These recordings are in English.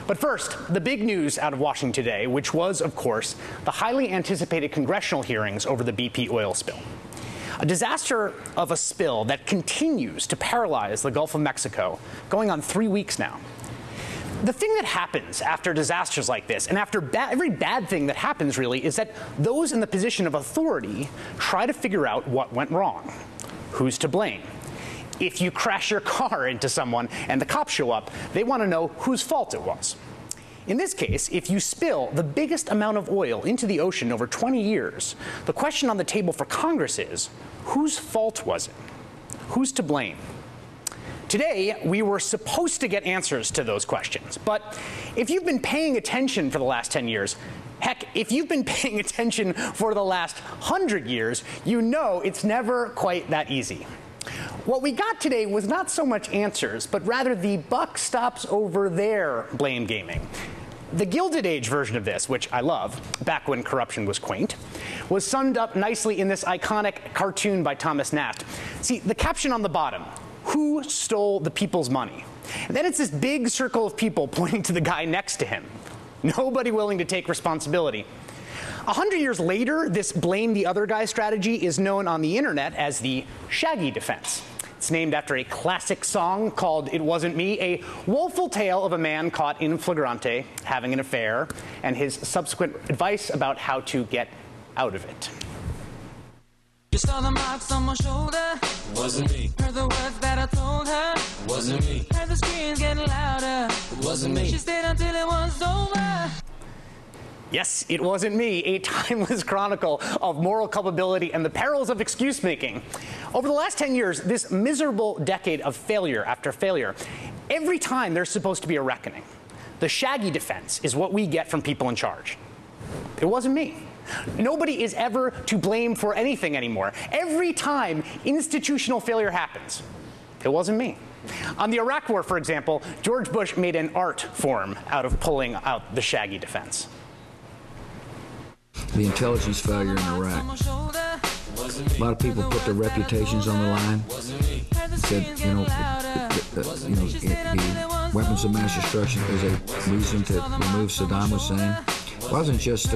But first, the big news out of Washington today, which was, of course, the highly anticipated congressional hearings over the BP oil spill. A disaster of a spill that continues to paralyze the Gulf of Mexico, going on 3 weeks now. The thing that happens after disasters like this, and after every bad thing that happens really, is that those in the position of authority try to figure out what went wrong. Who's to blame? If you crash your car into someone and the cops show up, they want to know whose fault it was. In this case, if you spill the biggest amount of oil into the ocean over 20 years, the question on the table for Congress is, whose fault was it? Who's to blame? Today, we were supposed to get answers to those questions. But if you've been paying attention for the last 10 years, heck, if you've been paying attention for the last 100 years, you know it's never quite that easy. What we got today was not so much answers, but rather the buck stops over there blame gaming. The Gilded Age version of this, which I love, back when corruption was quaint, was summed up nicely in this iconic cartoon by Thomas Nast. See, the caption on the bottom, who stole the people's money? And then it's this big circle of people pointing to the guy next to him. Nobody willing to take responsibility. 100 years later, this blame the other guy strategy is known on the internet as the Shaggy defense. It's named after a classic song called It Wasn't Me, a woeful tale of a man caught in flagrante having an affair, and his subsequent advice about how to get out of it. You saw the marks on my shoulder. Wasn't me. Heard the words that I told her. Wasn't me. Heard the screams getting louder. Wasn't me. She stayed until it was over. Yes, it wasn't me, a timeless chronicle of moral culpability and the perils of excuse-making. Over the last 10 years, this miserable decade of failure after failure, every time there's supposed to be a reckoning. The Shaggy defense is what we get from people in charge. It wasn't me. Nobody is ever to blame for anything anymore. Every time institutional failure happens, it wasn't me. On the Iraq War, for example, George Bush made an art form out of pulling out the Shaggy defense. The intelligence failure in Iraq. A lot of people put their reputations on the line. Said, the weapons of mass destruction is a reason to remove Saddam Hussein. It wasn't just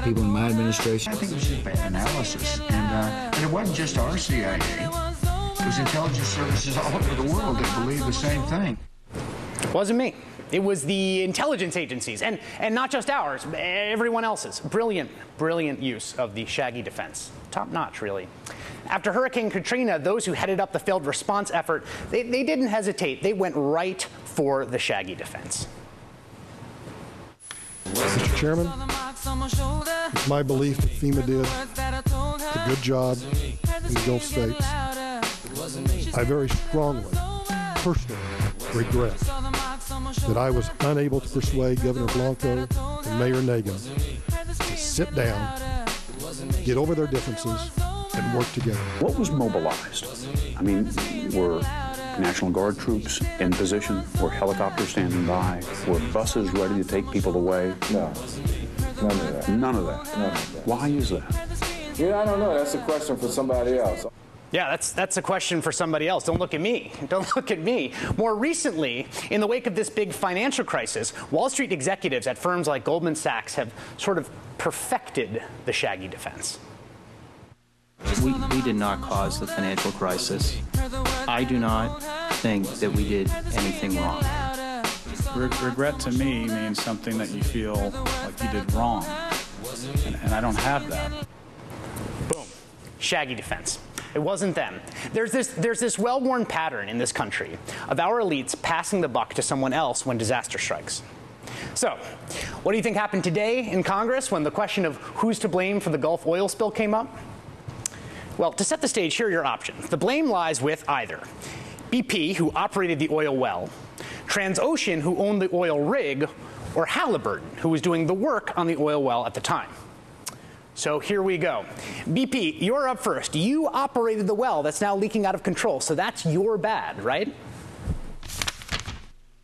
people in my administration. I think it was just bad analysis, and it wasn't just our CIA. It was intelligence services all over the world that believed the same thing. It wasn't me. It was the intelligence agencies, and not just ours, everyone else's. Brilliant, brilliant use of the Shaggy defense. Top notch, really. After Hurricane Katrina, those who headed up the failed response effort, they didn't hesitate. They went right for the Shaggy defense. Mr. Chairman, it's my belief that FEMA did a good job in the Gulf states. I very strongly, personally regret that I was unable to persuade Governor Blanco and Mayor Nagin to sit down, get over their differences, and work together. What was mobilized? I mean, were National Guard troops in position? Were helicopters standing by? Were buses ready to take people away? No, none of that. None of that? None of that. Why is that? Yeah, I don't know. That's a question for somebody else. Yeah, that's a question for somebody else. Don't look at me. Don't look at me. More recently, in the wake of this big financial crisis, Wall Street executives at firms like Goldman Sachs have sort of perfected the Shaggy defense. We did not cause the financial crisis. I do not think that we did anything wrong. Regret to me means something that you feel like you did wrong, and I don't have that. Boom. Shaggy defense. It wasn't them. There's this well-worn pattern in this country of our elites passing the buck to someone else when disaster strikes. So, what do you think happened today in Congress when the question of who's to blame for the Gulf oil spill came up? Well, to set the stage, here are your options. The blame lies with either BP, who operated the oil well, Transocean, who owned the oil rig, or Halliburton, who was doing the work on the oil well at the time. So here we go. BP, you're up first. You operated the well that's now leaking out of control, so that's your bad, right?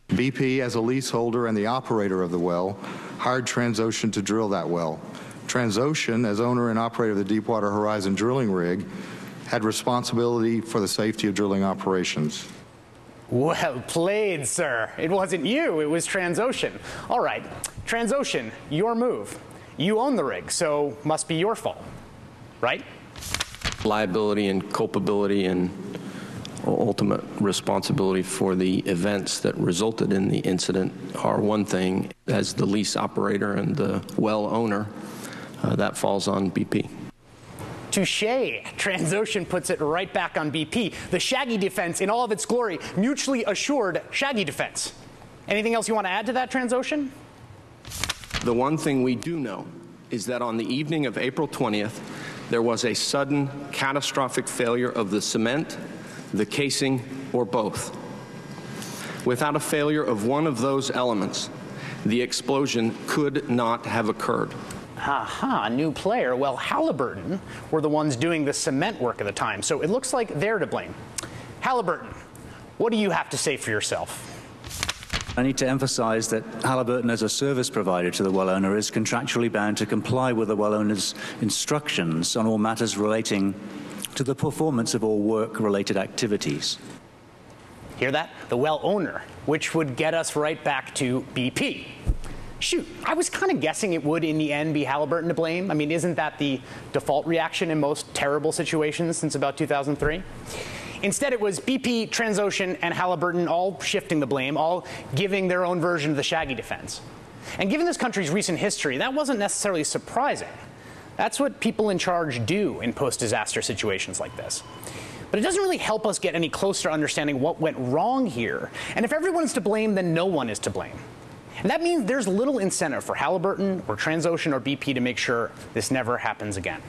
BP, as a leaseholder and the operator of the well, hired Transocean to drill that well. Transocean, as owner and operator of the Deepwater Horizon drilling rig, had responsibility for the safety of drilling operations. Well played, sir. It wasn't you, it was Transocean. All right, Transocean, your move. You own the rig, so must be your fault, right? Liability and culpability and ultimate responsibility for the events that resulted in the incident are one thing. As the lease operator and the well owner, that falls on BP. Touché. Transocean puts it right back on BP. The Shaggy defense in all of its glory, mutually assured Shaggy defense. Anything else you want to add to that, Transocean? The one thing we do know is that on the evening of April 20th, there was a sudden catastrophic failure of the cement, the casing, or both. Without a failure of one of those elements, the explosion could not have occurred. Aha, new player. Well, Halliburton were the ones doing the cement work at the time, so it looks like they're to blame. Halliburton, what do you have to say for yourself? I need to emphasize that Halliburton, as a service provider to the well owner, is contractually bound to comply with the well owner's instructions on all matters relating to the performance of all work-related activities. Hear that? The well owner, which would get us right back to BP. Shoot, I was kind of guessing it would in the end be Halliburton to blame. I mean, isn't that the default reaction in most terrible situations since about 2003? Instead, it was BP, Transocean, and Halliburton all shifting the blame, all giving their own version of the Shaggy defense. And given this country's recent history, that wasn't necessarily surprising. That's what people in charge do in post-disaster situations like this. But it doesn't really help us get any closer to understanding what went wrong here. And if everyone is to blame, then no one is to blame. And that means there's little incentive for Halliburton or Transocean or BP to make sure this never happens again.